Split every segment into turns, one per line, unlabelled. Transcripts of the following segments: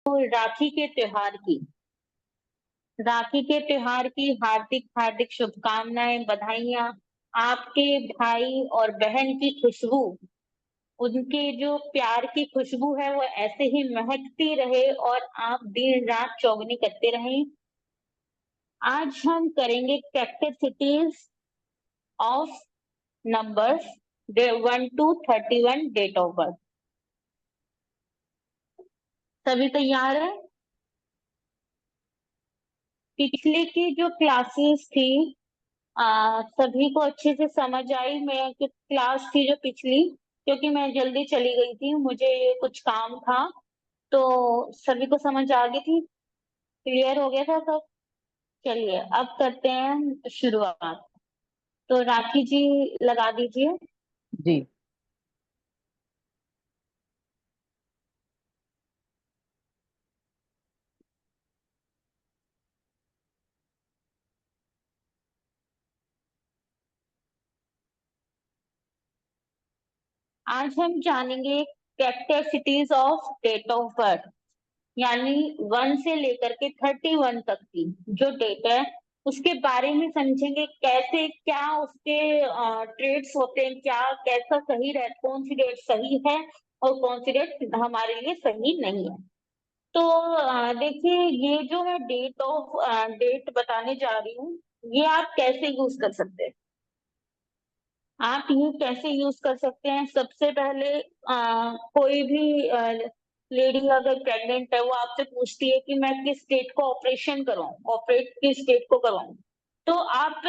राखी के त्योहार की हार्दिक हार्दिक शुभकामनाएं, बधाइयाँ। आपके भाई और बहन की खुशबू, उनके जो प्यार की खुशबू है वो ऐसे ही महकती रहे और आप दिन रात चौगनी करते रहें। आज हम करेंगे characteristics of numbers 1 to 31 date of birth. सभी तैयार है? पिछले की जो क्लासेस थी, सभी को अच्छे से समझ आई। मैं जो क्लास थी जो पिछली, क्योंकि मैं जल्दी चली गई थी, मुझे कुछ काम था, तो सभी को समझ आ गई थी, क्लियर हो गया था सब। चलिए अब करते हैं शुरुआत। तो राखी जी लगा दीजिए।
जी।
आज हम जानेंगे characteristics of date of birth, यानी 1 से लेकर के 31 तक की जो डेट है उसके बारे में समझेंगे। कैसे, क्या उसके ट्रेड्स होते हैं, क्या कैसा सही रहे, कौन सी डेट सही है और कौन सी डेट हमारे लिए सही नहीं है। तो देखिए, ये जो मैं डेट बताने जा रही हूँ, ये आप कैसे यूज कर सकते हैं। आप ये कैसे यूज कर सकते हैं? सबसे पहले कोई भी लेडी अगर प्रेग्नेंट है, वो आपसे पूछती है कि मैं किस डेट को ऑपरेशन कराऊं, ऑपरेट किस डेट को कराऊं, तो आप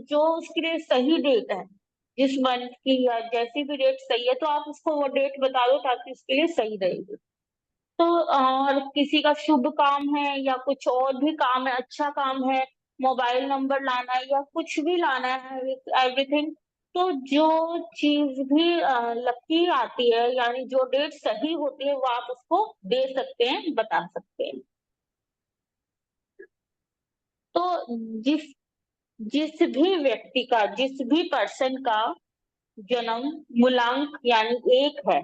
जो उसके लिए सही डेट है, जिस मंथ की या जैसी भी डेट सही है, तो आप उसको वो डेट बता दो ताकि उसके लिए सही रहेगी। तो और किसी का शुभ काम है या कुछ और भी काम है, अच्छा काम है, मोबाइल नंबर लाना है या कुछ भी लाना है, एवरीथिंग, तो जो चीज भी लकी आती है, यानी जो डेट सही होती है, वो आप उसको दे सकते हैं, बता सकते हैं। तो जिस जिस भी व्यक्ति का, जिस भी पर्सन का जन्म मूलांक यानी एक है,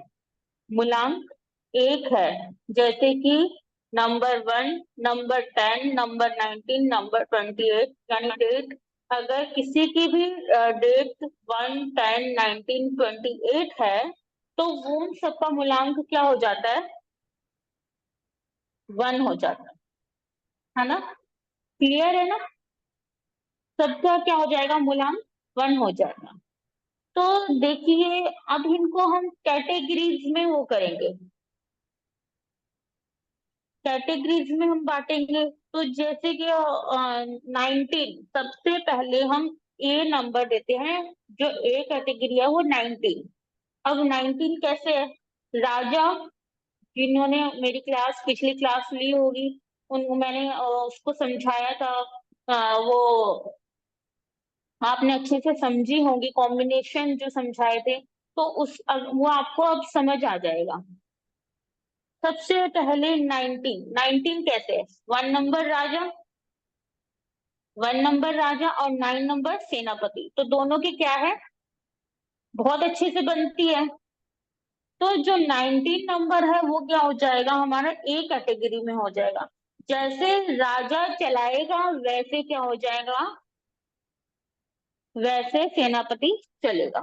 मूलांक एक है, जैसे कि नंबर 1, नंबर 10, नंबर 19, नंबर 28, यानी डेट, अगर किसी की भी डेट 1, 10, 19, 28 है, तो वो उन सबका मूलांक क्या हो जाता है? 1 हो जाता है ना? क्लियर है ना? सबका क्या हो जाएगा? मूलांक 1 हो जाएगा। तो देखिए, अब इनको हम कैटेगरीज में वो करेंगे, कैटेगरीज में हम बांटेंगे। तो जैसे कि 19, सबसे पहले हम ए नंबर देते हैं, जो ए कैटेगरी है वो 19। अब 19 कैसे है? राजा, जिन्होंने मेरी क्लास, पिछली क्लास ली होगी, उन मैंने उसको समझाया था, वो आपने अच्छे से समझी होंगी, कॉम्बिनेशन जो समझाए थे, तो वो आपको अब समझ आ जाएगा। सबसे पहले 19 कैसे है? 1 नंबर राजा और 9 नंबर सेनापति, तो दोनों की क्या है? बहुत अच्छे से बनती है। तो जो 19 नंबर है वो क्या हो जाएगा? हमारा ए कैटेगरी में हो जाएगा। जैसे राजा चलाएगा वैसे क्या हो जाएगा? वैसे सेनापति चलेगा।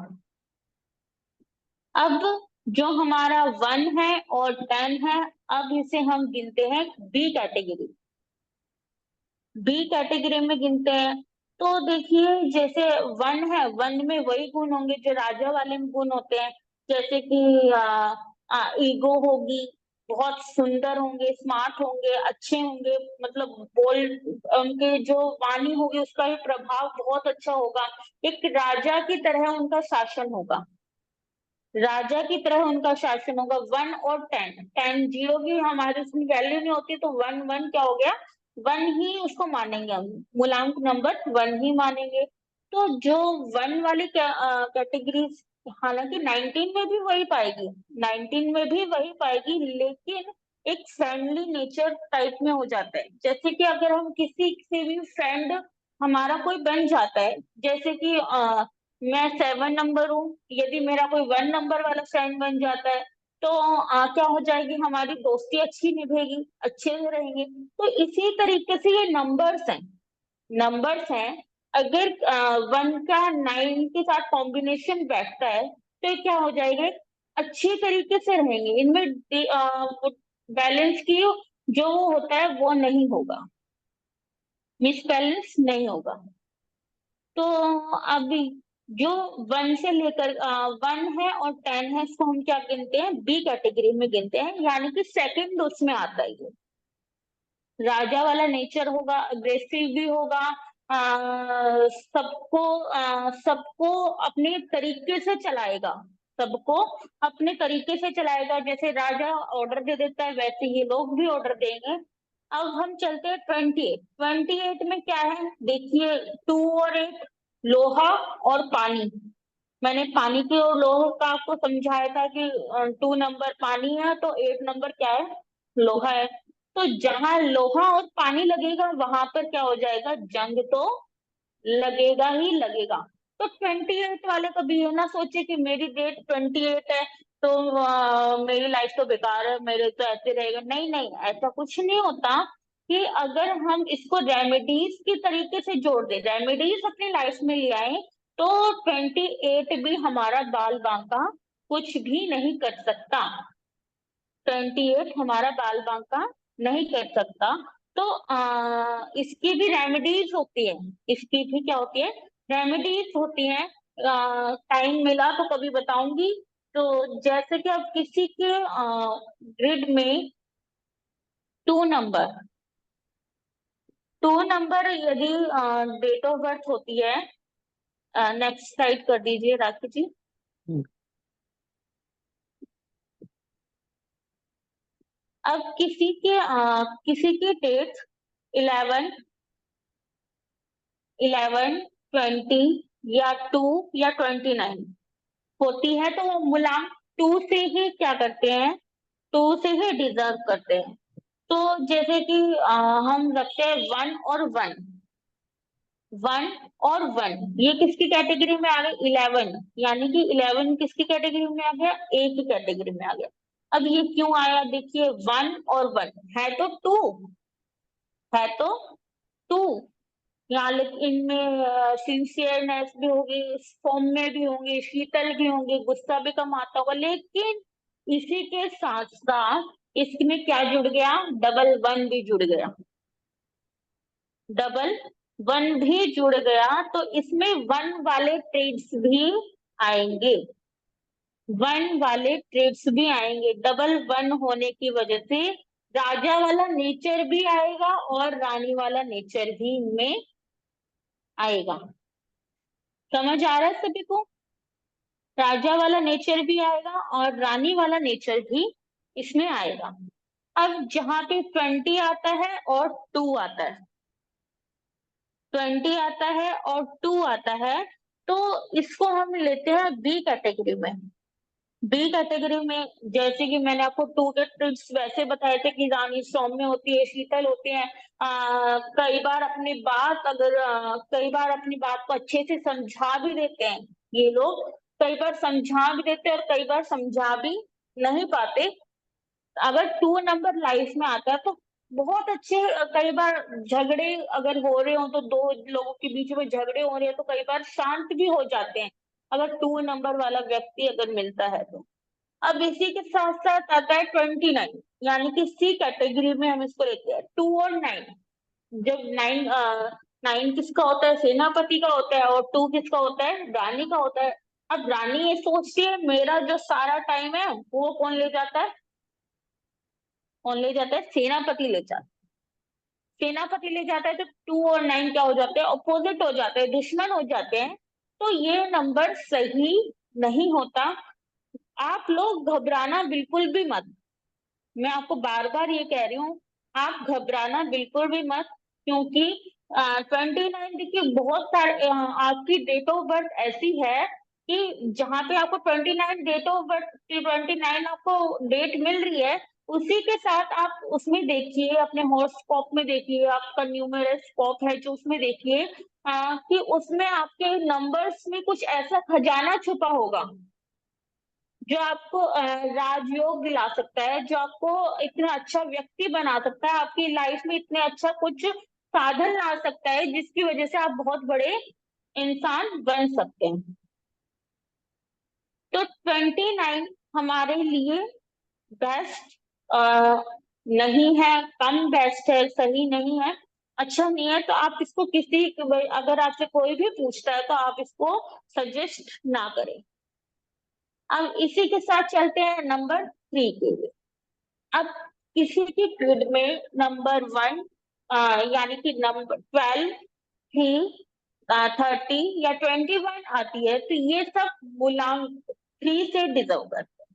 अब जो हमारा 1 है और 10 है, अब इसे हम गिनते हैं बी कैटेगरी, बी कैटेगरी में गिनते हैं। तो देखिए, जैसे 1 है, 1 में वही गुण होंगे जो राजा वाले में गुण होते हैं, जैसे कि ईगो होगी, बहुत सुंदर होंगे, स्मार्ट होंगे, अच्छे होंगे, मतलब बोल, उनके जो वाणी होगी उसका भी प्रभाव बहुत अच्छा होगा, एक राजा की तरह उनका शासन होगा, राजा की तरह उनका शासन होगा। 1 और 10 जीरो की हमारी उसमें वैल्यू नहीं होती, तो 1 क्या हो गया? 1 ही उसको मानेंगे हम, मूलांक नंबर 1 ही मानेंगे। तो जो 1 वाली कैटेगरी, हालांकि 19 में भी वही पाएगी, 19 में भी वही पाएगी, लेकिन एक फ्रेंडली नेचर टाइप में हो जाता है। जैसे कि अगर हम किसी से भी फ्रेंड हमारा कोई बन जाता है, जैसे कि मैं 7 नंबर हूँ, यदि मेरा कोई 1 नंबर वाला फ्रेंड बन जाता है, तो क्या हो जाएगी, हमारी दोस्ती अच्छी निभेगी, अच्छे से रहेंगे। तो इसी तरीके से ये नंबर्स हैं। अगर 1 का 9 के साथ कॉम्बिनेशन बैठता है तो ये क्या हो जाएगा, अच्छी तरीके से रहेंगे, इनमें बैलेंस की जो होता है वो नहीं होगा, मिसबैलेंस नहीं होगा। तो अभी जो 1 से लेकर 1 है और 10 है, इसको हम क्या गिनते हैं, बी कैटेगरी में गिनते हैं, यानी कि सेकंड उसमें आता है ये। राजा वाला नेचर होगा, अग्रेसिव भी होगा, सबको अपने तरीके से चलाएगा, सबको अपने तरीके से चलाएगा। जैसे राजा ऑर्डर दे देता है वैसे ये लोग भी ऑर्डर देंगे। अब हम चलते हैं 28 में क्या है, देखिए 2 और 8, लोहा और पानी। मैंने पानी के और लोहे का आपको समझाया था कि 2 नंबर पानी है तो 8 नंबर क्या है, लोहा है। तो जहां लोहा और पानी लगेगा वहां पर क्या हो जाएगा, जंग तो लगेगा ही लगेगा। तो 28 वाले कभी ये ना सोचे कि मेरी डेट 28 है तो मेरी लाइफ तो बेकार है, मेरे तो ऐसे रहेगा। नहीं नहीं, ऐसा कुछ नहीं होता। कि अगर हम इसको रेमेडीज की तरीके से जोड़ दे, रेमेडीज अपनी लाइफ में ले आए, तो 28 भी हमारा बाल बांका कुछ भी नहीं कर सकता। 28 हमारा बाल बांका नहीं कर सकता। तो इसकी भी रेमेडीज होती है, इसकी भी क्या होती है, रेमेडीज होती है। टाइम मिला तो कभी बताऊंगी। तो जैसे कि अब किसी के ग्रिड में 2 नंबर, 2 नंबर यदि डेट ऑफ बर्थ होती है, नेक्स्ट स्लाइड कर दीजिए राखी जी। अब किसी की डेट 11, 20 या 2 या 29 होती है, तो वो मूलांक 2 से ही क्या करते हैं, 2 से ही डिजर्व करते हैं। तो जैसे कि हम रखते हैं 1 और 1, 1 और 1, ये किसकी कैटेगरी में आ गए, 11, यानी कि 11 किसकी कैटेगरी में आ गया, ए की कैटेगरी में आ गया। अब ये क्यों आया, देखिए 1 और 1 है तो 2, है तो 2, यहाँ लेकिन इनमें सिंसियरनेस भी होगी, सौम्य भी होंगे, शीतल भी होंगे, गुस्सा भी कम आता होगा, लेकिन इसी के साथ साथ इसमें क्या जुड़ गया, डबल 1 भी जुड़ गया, डबल 1 भी जुड़ गया। तो इसमें 1 वाले ट्रेड्स भी आएंगे, 1 वाले ट्रेड्स भी आएंगे, डबल 1 होने की वजह से राजा वाला नेचर भी आएगा और रानी वाला नेचर भी इनमें आएगा। समझ आ रहा है सभी को, राजा वाला नेचर भी आएगा और रानी वाला नेचर भी इसमें आएगा। अब जहां पे 20 आता है और 2 आता है, 20 आता है और 2 आता है, तो इसको हम लेते हैं बी कैटेगरी में। बी कैटेगरी में जैसे कि मैंने आपको 2 के ट्रिक्स वैसे बताए थे कि रानी सौम्य होती है, शीतल होती है, कई बार अपनी बात को अच्छे से समझा भी देते हैं ये लोग, कई बार समझा भी देते हैं और कई बार समझा भी नहीं पाते। अगर 2 नंबर लाइफ में आता है तो बहुत अच्छे, कई बार झगड़े अगर हो रहे हो तो दो लोगों के बीच में झगड़े हो रहे हैं तो कई बार शांत भी हो जाते हैं, अगर 2 नंबर वाला व्यक्ति अगर मिलता है तो। अब इसी के साथ साथ आता है 29, यानी कि सी कैटेगरी में हम इसको लेते हैं, 2 और 9। जब 9 किसका होता है, सेनापति का होता है, और 2 किसका होता है, रानी का होता है। अब रानी ये सोचती है मेरा जो सारा टाइम है वो कौन ले जाता है, कौन ले जाता है, सेनापति ले जाता है। सेनापति ले जाता है तो 2 और 9 क्या हो जाते हैं, अपोजिट हो जाते हैं, दुश्मन हो जाते हैं। तो ये नंबर सही नहीं होता। आप लोग घबराना बिल्कुल भी मत, मैं आपको बार बार ये कह रही हूँ, आप घबराना बिल्कुल भी मत, क्योंकि 29, देखिए बहुत सारे आपकी डेट ऑफ बर्थ ऐसी है कि जहाँ पे आपको 29 डेट ऑफ बर्थ, 29 आपको डेट मिल रही है, उसी के साथ आप उसमें देखिए, अपने हॉरोस्कोप में देखिए, आपका न्यूमेरोस्कोप है जो उसमें देखिए, कि उसमें आपके नंबर्स में कुछ ऐसा खजाना छुपा होगा जो आपको राजयोग दिला सकता है, जो आपको इतना अच्छा व्यक्ति बना सकता है, आपकी लाइफ में इतने अच्छा कुछ साधन ला सकता है जिसकी वजह से आप बहुत बड़े इंसान बन सकते हैं। तो 29 हमारे लिए बेस्ट नहीं है, कम बेस्ट है, सही नहीं है, अच्छा नहीं है, तो आप इसको किसी, अगर आपसे कोई भी पूछता है तो आप इसको सजेस्ट ना करें। अब इसी के साथ चलते हैं नंबर 3 के लिए। अब किसी की ग्रिड में नंबर 1 यानी कि नंबर 12, 3, 30 या 21 आती है, तो ये सब मूलांक 3 से डिजर्व करते हैं।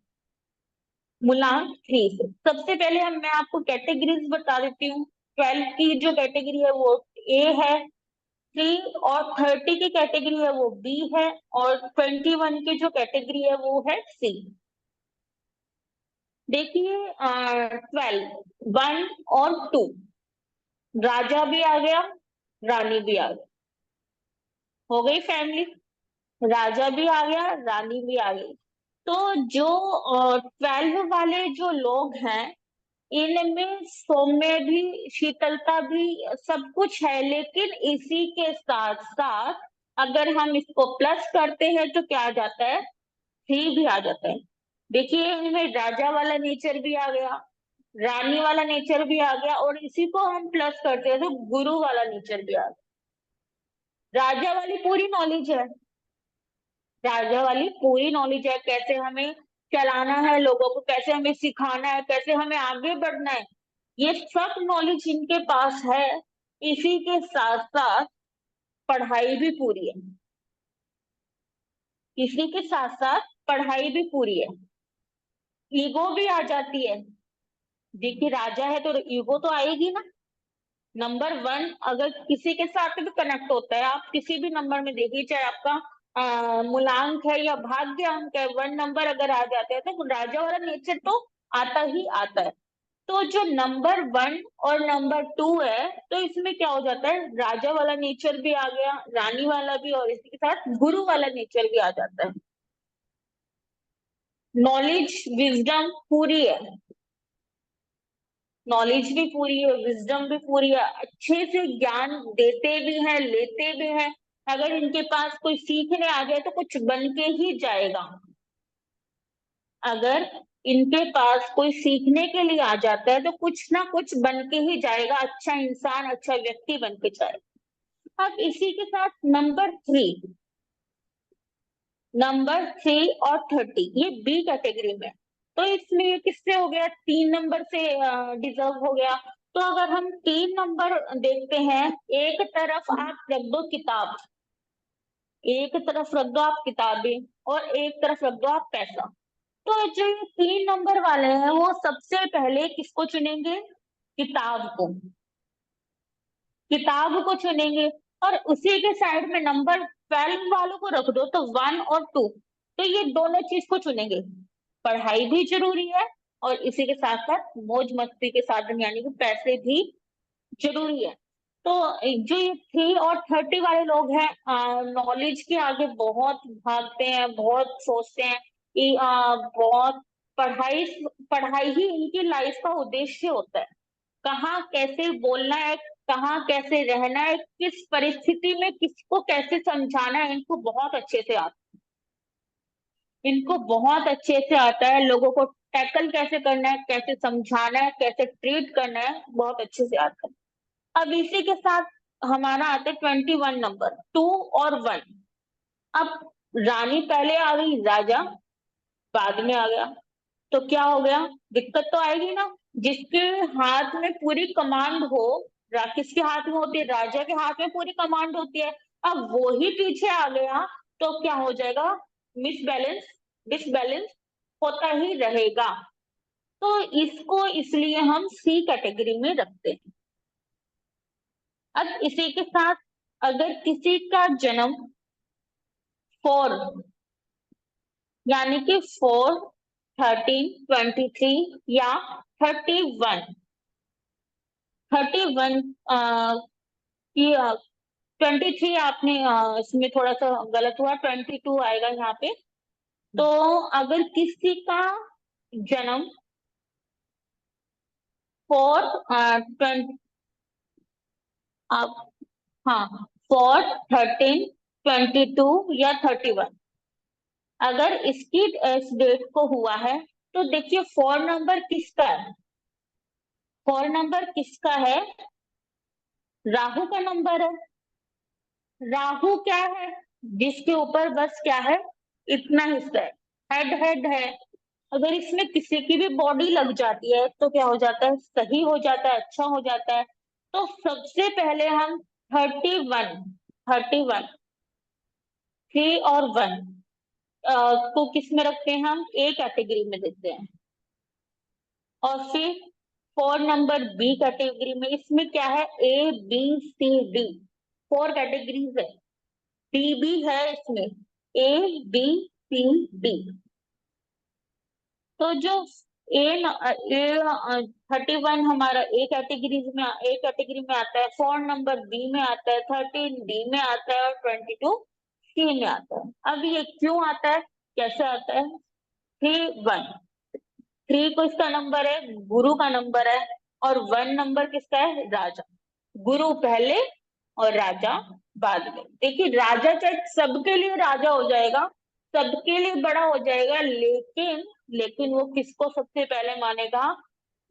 मूलांक 3 से सबसे पहले मैं आपको कैटेगरीज बता देती हूँ। 12 की जो कैटेगरी है वो ए है, 3 और 30 की कैटेगरी है वो बी है, और 21 की जो कैटेगरी है वो है सी। देखिए 12, 1 और 2, राजा भी आ गया, रानी भी आ गई, हो गई फैमिली। राजा भी आ गया, रानी भी आ गई। तो जो 12 वाले जो लोग हैं, इनमें सौम्य भी, शीतलता भी, सब कुछ है, लेकिन इसी के साथ साथ अगर हम इसको प्लस करते हैं तो क्या आ जाता है, 3 भी आ जाता है। देखिए इनमें राजा वाला नेचर भी आ गया, रानी वाला नेचर भी आ गया, और इसी को हम प्लस करते हैं तो गुरु वाला नेचर भी आ गया। राजा वाली पूरी नॉलेज है, राजा वाली पूरी नॉलेज है, कैसे हमें चलाना है लोगों को, कैसे हमें सिखाना है, कैसे हमें आगे बढ़ना है, ये सब नॉलेज इनके पास है। इसी के साथ साथ पढ़ाई भी पूरी है, इसी के साथ साथ पढ़ाई भी पूरी है। ईगो भी आ जाती है, देखिए राजा है तो ईगो तो आएगी ना। नंबर 1 अगर किसी के साथ भी कनेक्ट होता है, आप किसी भी नंबर में देखिए, चाहे आपका मूलांक है या भाग्य अंक है, 1 नंबर अगर आ जाता है तो राजा वाला नेचर तो आता ही आता है। तो जो नंबर 1 और नंबर 2 है, तो इसमें क्या हो जाता है, राजा वाला नेचर भी आ गया, रानी वाला भी, और इसी के साथ गुरु वाला नेचर भी आ जाता है। नॉलेज विजडम पूरी है, नॉलेज भी पूरी है, विजडम भी पूरी है, अच्छे से ज्ञान देते भी हैं, लेते भी हैं। अगर इनके पास कोई सीखने आ जाए तो कुछ बन के ही जाएगा। अगर इनके पास कोई सीखने के लिए आ जाता है तो कुछ ना कुछ बन के ही जाएगा, अच्छा इंसान, अच्छा व्यक्ति बन के जाएगा। अब इसी के साथ नंबर 3, नंबर 3 और 30 ये बी कैटेगरी में। तो इसमें ये किससे हो गया, 3 नंबर से डिजर्व हो गया। तो अगर हम 3 नंबर देखते हैं, एक तरफ आप रख दो किताब, एक तरफ रख दो आप किताबें, और एक तरफ रख दो आप पैसा। तो जो ये 3 नंबर वाले हैं वो सबसे पहले किसको चुनेंगे, किताब को, किताब को चुनेंगे। और उसी के साइड में नंबर 12 वालों को रख दो, तो 1 और 2, तो ये दोनों चीज को चुनेंगे। पढ़ाई भी जरूरी है, और इसी के साथ साथ मौज मस्ती के साधन यानी कि पैसे भी जरूरी है। तो जो ये 3 और 30 वाले लोग हैं, नॉलेज के आगे बहुत भागते हैं, बहुत सोचते हैं कि बहुत पढ़ाई, पढ़ाई ही इनकी लाइफ का उद्देश्य होता है। कहाँ कैसे बोलना है, कहाँ कैसे रहना है, किस परिस्थिति में किसको कैसे समझाना है, इनको बहुत अच्छे से आता है, इनको बहुत अच्छे से आता है, लोगों को टैकल कैसे करना है, कैसे समझाना है, कैसे ट्रीट करना है, बहुत अच्छे से आता है। अब इसी के साथ हमारा आता है 21 नंबर, 2 और 1। अब रानी पहले आ गई, राजा बाद में आ गया, तो क्या हो गया, दिक्कत तो आएगी ना। जिसके हाथ में पूरी कमांड हो, किसके हाथ में होती है, राजा के हाथ में पूरी कमांड होती है, अब वो ही पीछे आ गया तो क्या हो जाएगा, मिसबैलेंस, डिसबैलेंस होता ही रहेगा। तो इसको इसलिए हम सी कैटेगरी में रखते हैं। अब इसी के साथ अगर किसी का जन्म 4 यानी कि 4, 13, 23 या 31, 31 की 23 आपने इसमें थोड़ा सा गलत हुआ, 22 आएगा यहाँ पे। तो अगर किसी का जन्म फॉर 20, हाँ, फॉर 13/22 या 31, अगर इसकी इस डेट को हुआ है, तो देखिए फोर नंबर किसका है? फोर नंबर किसका है? राहु का नंबर है। राहु क्या है? जिसके ऊपर बस क्या है, इतना हिस्सा है, हेड है। अगर इसमें किसी की भी बॉडी लग जाती है तो क्या हो जाता है? सही हो जाता है, अच्छा हो जाता है। तो सबसे पहले हम 31 3 और 1 को किस में रखते हैं? हम ए कैटेगरी में देते हैं। और फिर फोर नंबर बी कैटेगरी में, इसमें क्या है? A B C D, four categories है। डी भी है इसमें, ए बी सी डी। तो जो ए ए 31 हमारा ए कैटेगरी में आता है, फोर नंबर बी में आता है, 13 डी में आता है, और 22 सी में आता है। अब ये क्यों आता है, कैसे आता है? 3 1, 3 को इसका नंबर है, गुरु का नंबर है। और 1 नंबर किसका है? राजा। गुरु पहले और राजा बाद में। देखिए राजा चाहे सबके लिए राजा हो जाएगा, सबके लिए बड़ा हो जाएगा, लेकिन वो किसको सबसे पहले मानेगा?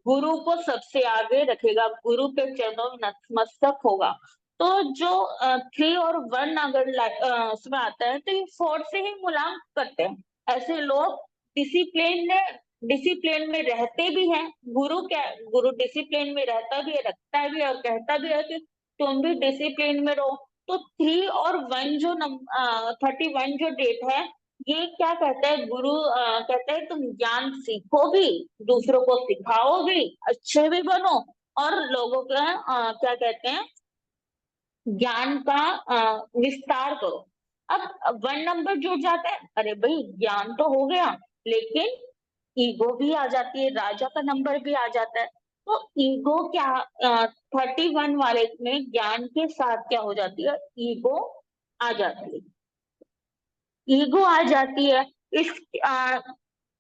गुरु को सबसे आगे रखेगा, गुरु के चरणों में नतमस्तक होगा। तो जो 3 और 1 अगर उसमें आता है, तो ये 4 से ही मुलांक करते हैं। ऐसे लोग डिसिप्लिन में डिसिप्लिन में रहते भी हैं। गुरु डिसिप्लिन में रहता भी है, रखता भी है, और कहता भी है कि तुम भी डिसिप्लिन में रहो। तो 3 और 1 जो 31 जो डेट है, ये क्या कहता है? गुरु कहता है तुम ज्ञान सीखो भी, दूसरों को सिखाओ भी, अच्छे भी बनो, और लोगों का क्या कहते हैं, ज्ञान का विस्तार करो। अब 1 नंबर जुड़ जाता है, अरे भाई ज्ञान तो हो गया, लेकिन ईगो भी आ जाती है, राजा का नंबर भी आ जाता है। तो ईगो क्या, 31 वाले में ज्ञान के साथ क्या हो जाती है? ईगो आ जाती है। ईगो आ जाती है। इस आ,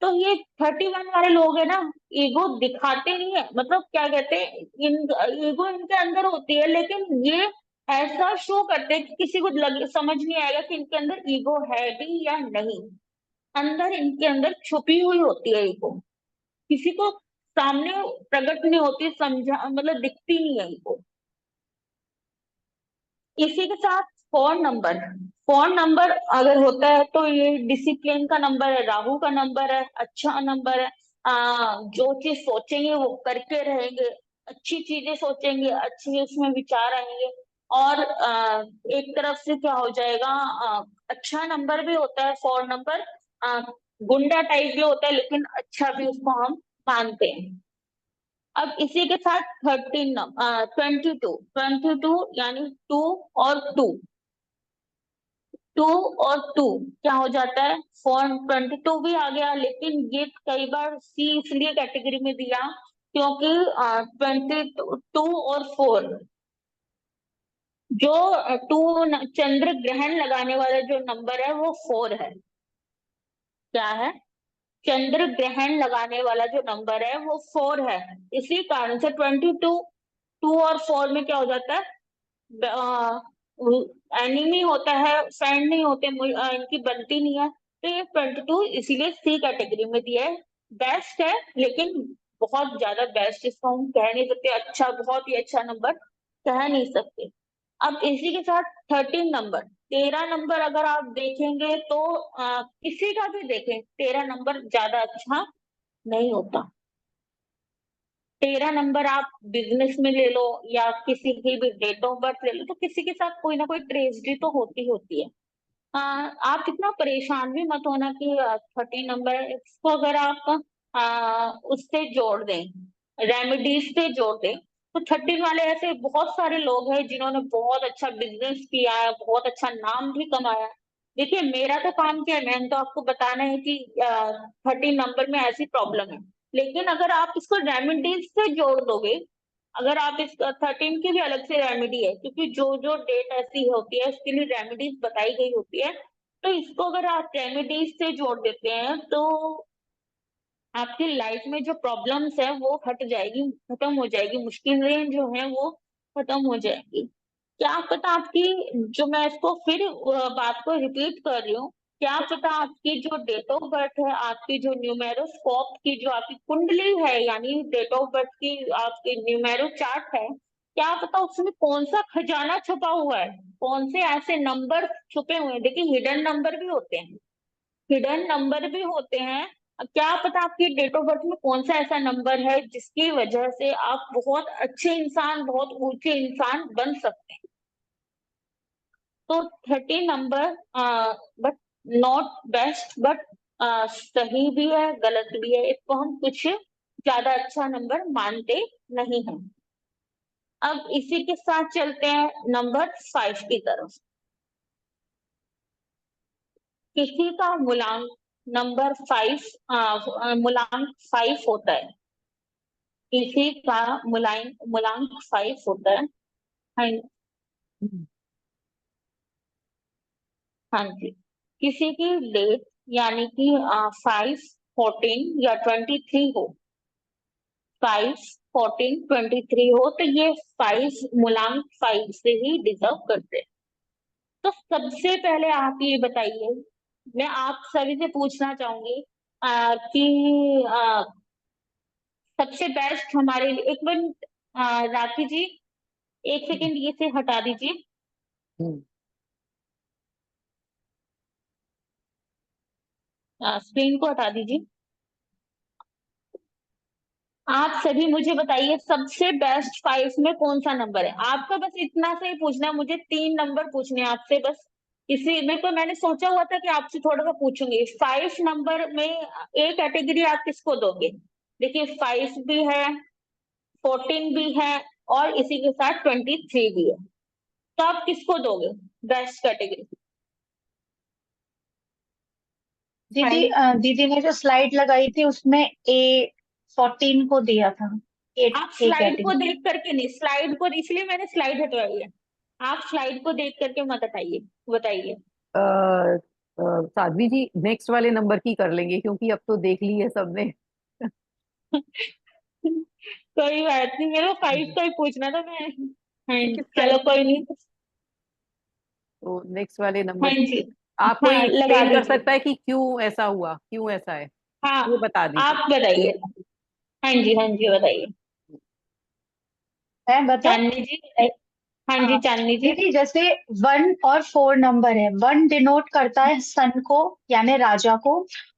तो ये 31 वाले लोग है ना, ईगो दिखाते नहीं है, मतलब क्या कहते हैं, ईगो इनके अंदर होती है, लेकिन ये ऐसा शो करते हैं कि किसी को समझ नहीं आएगा कि इनके अंदर ईगो है भी या नहीं। अंदर इनके अंदर छुपी हुई होती है ईगो, किसी को सामने प्रकट नहीं होती, समझा मतलब दिखती नहीं है ईगो। इसी के साथ फोन नंबर अगर होता है, तो ये डिसिप्लिन का नंबर है, राहु का नंबर है, अच्छा नंबर है। जो चीज सोचेंगे वो करके रहेंगे, अच्छी चीजें सोचेंगे, अच्छे उसमें विचार आएंगे। और एक तरफ से क्या हो जाएगा, अच्छा नंबर भी होता है फोर नंबर, गुंडा टाइप भी होता है, लेकिन अच्छा भी उसको हम मानते हैं। अब इसी के साथ 22 यानी टू और टू क्या हो जाता है? 4 22 भी आ गया, लेकिन ये कई बार सी इसलिए कैटेगरी में दिया क्योंकि 22 और 4, जो टू चंद्र ग्रहण लगाने वाला जो नंबर है वो 4 है। क्या है? चंद्र ग्रहण लगाने वाला जो नंबर है वो 4 है। इसी कारण से 22, 2 और 4 में क्या हो जाता है? एनिमी होता है, फ्रेंड नहीं होते, इनकी बनती नहीं है। तो ये 22 इसीलिए सी कैटेगरी में दिया है। बेस्ट है, लेकिन बहुत ज्यादा बेस्ट इसको हम कह नहीं सकते, अच्छा बहुत ही अच्छा नंबर कह नहीं सकते। अब इसी के साथ 13 नंबर, 13 नंबर अगर आप देखेंगे तो किसी का भी देखें, 13 नंबर ज्यादा अच्छा नहीं होता। 13 नंबर आप बिजनेस में ले लो या किसी की भी डेट ऑफ बर्थ ले लो, तो किसी के साथ कोई ना कोई ट्रेजेडी तो होती होती है। आप इतना परेशान भी मत होना कि 13 नंबर है, इसको अगर आप उससे जोड़ दें, रेमेडीज से जोड़ दें, तो 13 वाले ऐसे बहुत सारे लोग हैं जिन्होंने बहुत अच्छा बिजनेस किया है, बहुत अच्छा नाम भी कमाया है। देखिए मेरा तो काम क्या है, मैंने तो आपको बताना है कि 13 नंबर में ऐसी प्रॉब्लम है। लेकिन अगर आप इसको रेमेडीज से जोड़ दोगे, अगर आप इस 13 की भी अलग से रेमेडी है, क्योंकि जो जो डेट ऐसी होती है उसके लिए रेमेडीज बताई गई होती है। तो इसको अगर आप रेमेडीज से जोड़ देते हैं तो आपकी लाइफ में जो प्रॉब्लम्स है वो हट जाएगी, खत्म हो जाएगी, मुश्किलें जो है वो खत्म हो जाएगी। क्या पता आपकी, जो मैं इसको फिर बात को रिपीट कर रही हूँ, क्या पता आपकी जो डेट ऑफ बर्थ है, आपकी जो न्यूमेरोस्कोप की जो आपकी कुंडली है, यानी डेट ऑफ बर्थ की आपकी न्यूमेरो चार्ट है, क्या पता उसमें कौन सा खजाना छुपा हुआ है, कौन से ऐसे नंबर छुपे हुए हैं। देखिए हिडन नंबर भी होते हैं, हिडन नंबर भी होते हैं। अब क्या पता आपकी डेट ऑफ बर्थ में कौन सा ऐसा नंबर है जिसकी वजह से आप बहुत अच्छे इंसान, बहुत ऊंचे इंसान बन सकते हैं। तो 30 number but not best, but सही भी है गलत भी है, इसको हम कुछ ज्यादा अच्छा नंबर मानते नहीं हैं। अब इसी के साथ चलते हैं नंबर 5 की तरफ। किसी का मूलांक नंबर 5, मूलांक 5 होता है, किसी का मूलांक मूलांक 5 होता है। हाँ, हाँ जी। किसी की डेट यानी कि 5, 14 या 23 हो, 5, 14, 23 हो, तो ये 5 मूलांक 5 से ही डिजर्व करते हैं। तो सबसे पहले आप ये बताइए, मैं आप सभी से पूछना चाहूंगी कि सबसे बेस्ट हमारे लिए, एक मिनट राखी जी, एक सेकंड ये से हटा दीजिए।
हम्म।
स्क्रीन को हटा दीजिए। आप सभी मुझे बताइए सबसे बेस्ट 5 में कौन सा नंबर है। आपका बस इतना से ही पूछना है, मुझे 3 नंबर पूछने हैं आपसे बस। इसी में तो मैंने सोचा हुआ था कि आपसे थोड़ा सा पूछूंगी। 5 नंबर में एक कैटेगरी आप किसको दोगे? देखिए 5 भी है, 14 भी है, और इसी के साथ 23 भी है। तो आप किसको दोगे बेस्ट कैटेगरी?
दीदी दीदी ने जो स्लाइड लगाई थी उसमें A14 को दिया था।
आप
ए
स्लाइड को
कैटेगरी।
देख करके नहीं, स्लाइड को, इसलिए मैंने स्लाइड हटवाई है। आप स्लाइड को देख करके मत हटाइए, बताइए।
अ, साध्वी जी नेक्स्ट वाले नंबर की कर लेंगे क्योंकि अब तो देख ली है सबने।
कोई बात नहीं, मेरे को 5 का ही पूछना था मैं। हाँ,
क्योंकि
चलो कोई नहीं।
तो नेक्स्ट वाले
हाँ
नंबर
जी,
की आप कोई
हाँ लगा
एक्सप्लेन कर
दीजिए।
सकता है कि क्यों ऐसा हुआ, क्यों ऐसा है,
हाँ,
ये बता दीजिए।
आप बताइए। हाँ जी, हाँ जी बताइए।
मैं बताऊं?
चांदनी जी हाँ जी
हाँ
चांदनी जी।
दीदी, जैसे 1 और 4 नंबर है। 1 डिनोट करता है सन को, यानी राजा को।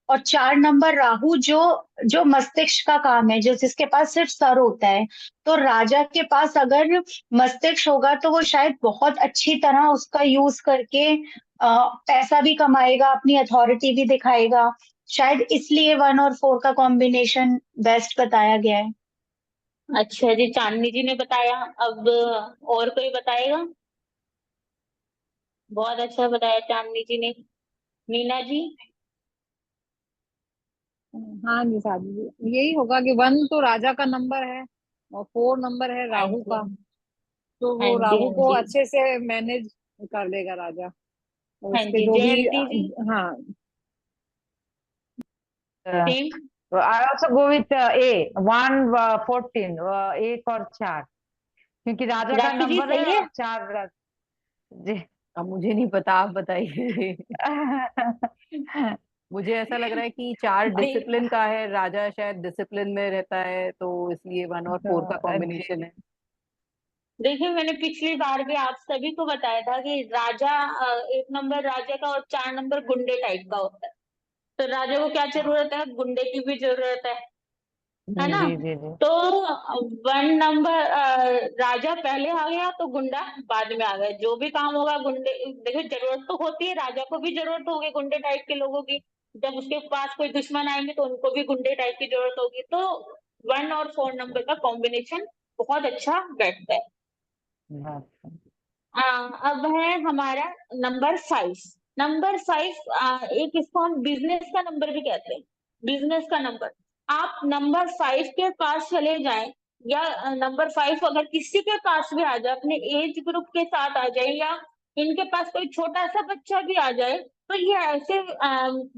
और 4 नंबर राहु, जो जो मस्तिष्क का काम है, जो जिसके पास सिर्फ सर होता है। तो राजा के पास अगर मस्तिष्क होगा तो वो शायद बहुत अच्छी तरह उसका यूज करके पैसा भी कमाएगा, अपनी अथॉरिटी भी दिखाएगा। शायद इसलिए 1 और 4 का कॉम्बिनेशन बेस्ट बताया गया है।
अच्छा जी, चांदनी जी ने बताया। अब और कोई बताएगा? बहुत अच्छा बताया चांदनी जी ने। मीना जी।
हाँ जी साहब जी, यही होगा कि 1 तो राजा का नंबर है और 4 नंबर है
हाँ
राहु
जी,
का। तो
हाँ
वो
जी,
राहु
हाँ
को
जी,
अच्छे से मैनेज कर देगा राजा, और
हाँ
उसके
जी
जो भी
जयंती जी।
हाँ।
Same.
I also go with A, 1, 14, 1 और 4, क्योंकि राजा का
राखी जी
नंबर है
सही है।
और 4 जी।
अब मुझे नहीं पता, आप बताइए। मुझे ऐसा लग रहा है कि 4
दे-
डिसिप्लिन का है, राजा शायद डिसिप्लिन में रहता है, तो इसलिए 1 और 4 का कॉम्बिनेशन
जी।
है।
देखिए मैंने पिछली बार भी आप सभी को बताया था कि राजा, 1 नंबर राजा का और 4 नंबर गुंडे टाइप का होता है। तो राजा को क्या जरूरत है, गुंडे की भी जरूरत है ना?
जी जी जी।
तो 1 नंबर राजा पहले आ गया तो गुंडा बाद में आ गया। जो भी काम होगा गुंडे, देखो जरूरत तो होती है, राजा को भी जरूरत होगी गुंडे टाइप के लोगों की। जब उसके पास कोई दुश्मन आएंगे तो उनको भी गुंडे टाइप की जरूरत होगी। तो 1 और 4 नंबर का कॉम्बिनेशन बहुत अच्छा बैठता है।
अच्छा।
अब है हमारा नंबर 5। नंबर 5, एक इसको हम बिजनेस का नंबर भी कहते हैं, बिजनेस का नंबर। आप नंबर 5 के पास चले जाएं, या नंबर 5 अगर किसी के पास भी आ जाए, अपने एज ग्रुप के साथ आ जाए, या इनके पास कोई छोटा सा बच्चा भी आ जाए तो ये ऐसे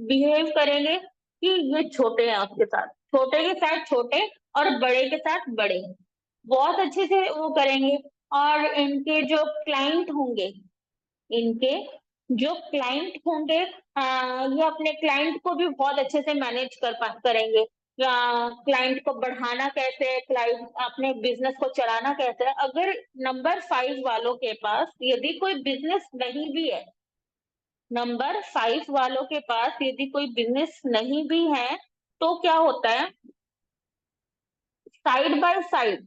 बिहेव करेंगे कि ये छोटे हैं आपके साथ, छोटे के साथ छोटे और बड़े के साथ बड़े, बहुत अच्छे से वो करेंगे। और इनके जो क्लाइंट होंगे, इनके जो क्लाइंट होंगे ये अपने क्लाइंट को भी बहुत अच्छे से मैनेज करेंगे, या क्लाइंट को बढ़ाना कैसे है, क्लाइंट अपने बिजनेस को चलाना कैसे है। अगर नंबर 5 वालों के पास यदि कोई बिजनेस नहीं भी है, नंबर 5 वालों के पास यदि कोई बिजनेस नहीं भी है, तो क्या होता है, साइड बाय साइड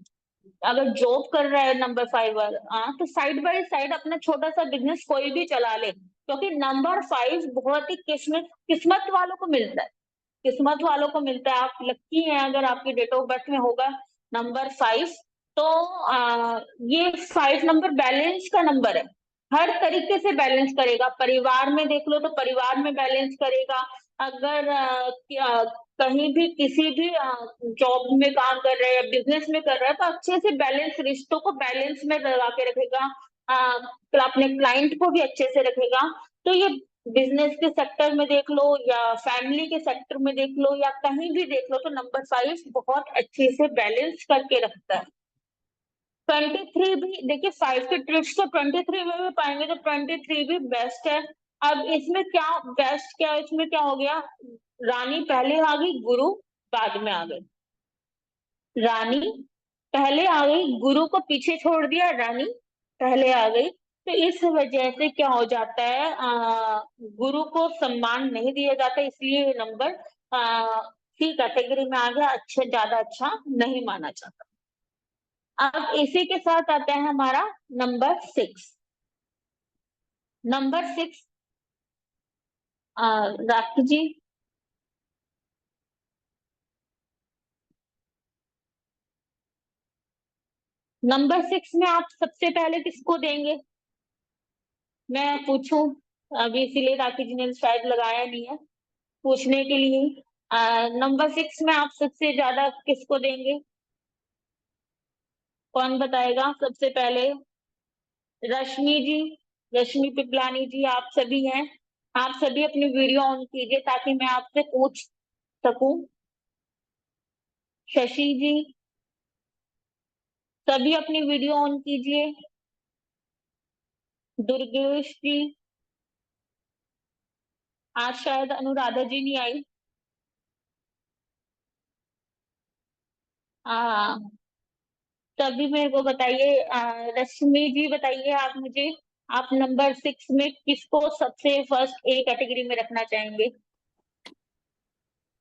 अगर जॉब कर रहा है नंबर 5 वाला, तो साइड बाय साइड अपना छोटा सा बिजनेस कोई भी चला ले, क्योंकि नंबर 5 बहुत ही किस्मत किस्मत वालों को मिलता है, किस्मत वालों को मिलता है। आप लक्की हैं अगर आपकी डेट ऑफ बर्थ में होगा नंबर 5, तो ये 5 नंबर बैलेंस का नंबर है, हर तरीके से बैलेंस करेगा। परिवार में देख लो तो परिवार में बैलेंस करेगा, अगर कहीं भी किसी भी जॉब में काम कर रहे हैं, बिजनेस में कर रहा है, तो अच्छे से बैलेंस, रिश्तों को बैलेंस में लगा के रखेगा, तो अपने क्लाइंट को भी अच्छे से रखेगा। तो ये बिजनेस के सेक्टर में देख लो या फैमिली के सेक्टर में देख लो या कहीं भी देख लो, तो नंबर 5 बहुत अच्छे से बैलेंस करके रखता है। 23 भी देखिए, 5 के ट्रिक्स तो 23 में भी पाएंगे, तो 23 भी बेस्ट है। अब इसमें क्या बेस्ट, क्या इसमें क्या हो गया, रानी पहले आ गई, गुरु बाद में आ गई, रानी पहले आ गई, गुरु को पीछे छोड़ दिया, रानी पहले आ गई। तो इस वजह से क्या हो जाता है, गुरु को सम्मान नहीं दिया जाता, इसलिए ये नंबर सी कैटेगरी में आ गया, अच्छा, ज्यादा अच्छा नहीं माना जाता। अब इसी के साथ आता है हमारा नंबर 6। नंबर 6 राखी जी, नंबर 6 में आप सबसे पहले किसको देंगे, मैं पूछूं? अभी इसीलिए राखी जी ने शायद लगाया नहीं है, पूछने के लिए। नंबर 6 में आप सबसे ज्यादा किसको देंगे, कौन बताएगा सबसे पहले? रश्मि जी, रश्मि पिपलानी जी, आप सभी हैं, आप सभी अपनी वीडियो ऑन कीजिए ताकि मैं आपसे पूछ सकूं। शशि जी, सभी अपनी वीडियो ऑन कीजिए। दुर्गेश जी, आज शायद अनुराधा जी नहीं आई। तभी मेरे को बताइए, रश्मि जी बताइए आप मुझे, आप नंबर 6 में किसको सबसे फर्स्ट ए कैटेगरी में रखना चाहेंगे?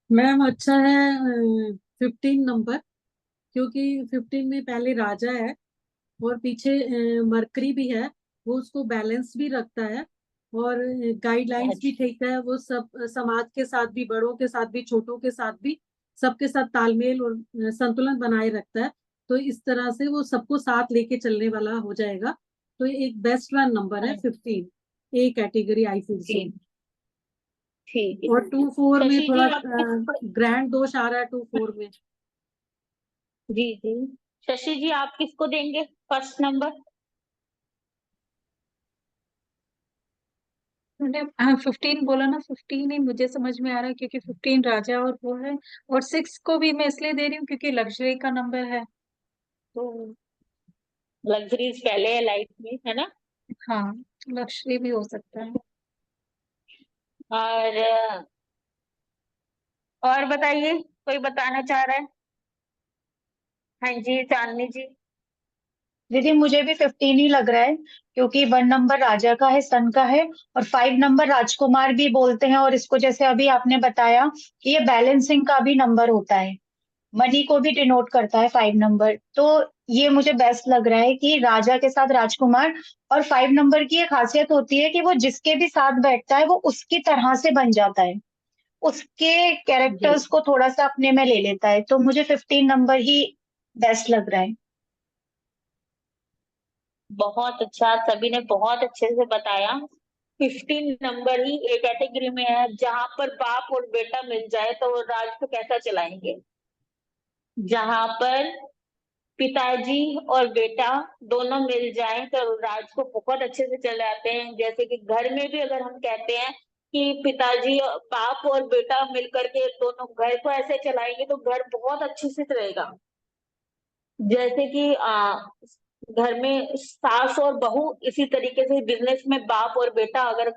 मैम अच्छा है 15 नंबर, क्योंकि 15 में पहले राजा है और पीछे मरकरी भी है, वो उसको बैलेंस भी रखता है और गाइडलाइंस भी ठीक है, वो सब समाज के साथ भी, बड़ों के साथ भी, छोटों के साथ भी, सबके साथ तालमेल और संतुलन बनाए रखता है। तो इस तरह से वो सबको साथ लेके चलने वाला हो जाएगा। तो ये एक बेस्ट वन नंबर है 15, A category I feel so.
ठीक है।
और 2-4 में
शशि
थोड़ा
जी, आप
ग्रैंड दोष आ रहा है 2-4 में।
जी जी, शशि जी आप किसको देंगे फर्स्ट नंबर?
मैंने 15 बोला ना, 15 ही मुझे समझ में आ रहा है, क्योंकि 15 राजा और वो है। और 6 को भी मैं इसलिए दे रही हूँ क्योंकि लग्जरी का नंबर है, तो
लग्जरीज पहले है लाइफ में, है ना?
हाँ, लग्जरी भी हो सकता है।
और और बताइए, कोई बताना चाह रहा है? हाँ जी, चांदनी जी।
दीदी मुझे भी 15 ही लग रहा है, क्योंकि 1 नंबर राजा का है, सन का है, और 5 नंबर राजकुमार भी बोलते हैं, और इसको जैसे अभी आपने बताया कि ये बैलेंसिंग का भी नंबर होता है, मनी को भी डिनोट करता है 5 नंबर। तो ये मुझे बेस्ट लग रहा है कि राजा के साथ राजकुमार। और 5 नंबर की एक खासियत होती है कि वो जिसके भी साथ बैठता है वो उसकी तरह से बन जाता है, उसके
जी,
कैरेक्टर्स को थोड़ा सा अपने में ले लेता है, तो मुझे 15 नंबर ही बेस्ट लग रहा है।
बहुत अच्छा, सभी ने बहुत अच्छे से बताया। 15 नंबर ही ए कैटेगरी में है, जहां पर बाप और बेटा मिल जाए तो वो राज को कैसा चलाएंगे, जहां पर पिताजी और बेटा दोनों मिल जाएं तो राज को बहुत अच्छे से चल जाते हैं। जैसे कि घर में भी अगर हम कहते हैं कि पिताजी बाप और बेटा मिलकर के दोनों घर को ऐसे चलाएंगे तो घर बहुत अच्छे से चलेगा। जैसे कि घर में सास और बहू इसी तरीके से बिजनेस में बाप और बेटा अगर